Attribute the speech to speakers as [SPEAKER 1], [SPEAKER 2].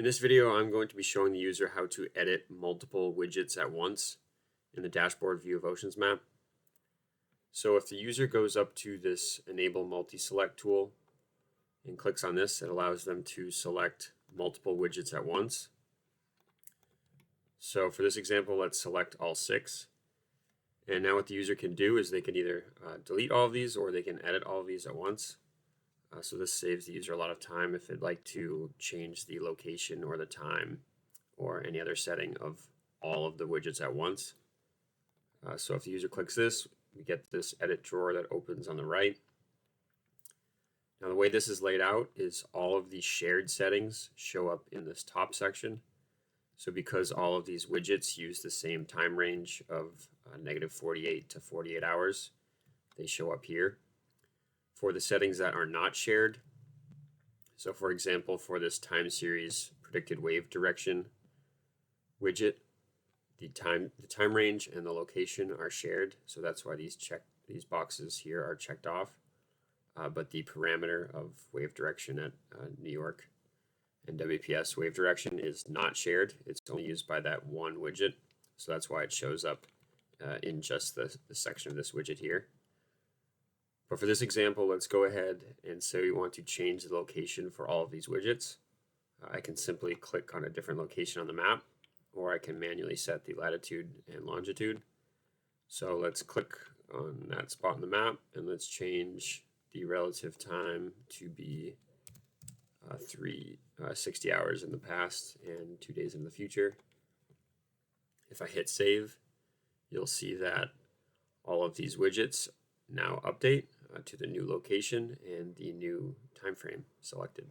[SPEAKER 1] In this video, I'm going to be showing the user how to edit multiple widgets at once in the dashboard view of OceansMap. So if the user goes up to this Enable Multi-Select tool and clicks on this, it allows them to select multiple widgets at once. So for this example, let's select all 6. And now what the user can do is they can either delete all of these or they can edit all of these at once. So this saves the user a lot of time if they'd like to change the location or the time or any other setting of all of the widgets at once. So if the user clicks this, we get this edit drawer that opens on the right. Now the way this is laid out is all of the shared settings show up in this top section. So because all of these widgets use the same time range of -48 to 48 hours, they show up here. For the settings that are not shared, so for example, for this time series predicted wave direction widget, the time range and the location are shared, so that's why these boxes here are checked off. But the parameter of wave direction at New York and WPS wave direction is not shared. It's only used by that one widget, so that's why it shows up in just the section of this widget here. But for this example, let's go ahead and say we want to change the location for all of these widgets. I can simply click on a different location on the map, or I can manually set the latitude and longitude. So let's click on that spot on the map and let's change the relative time to be 60 hours in the past and 2 days in the future. If I hit save, you'll see that all of these widgets now update to the new location and the new time frame selected.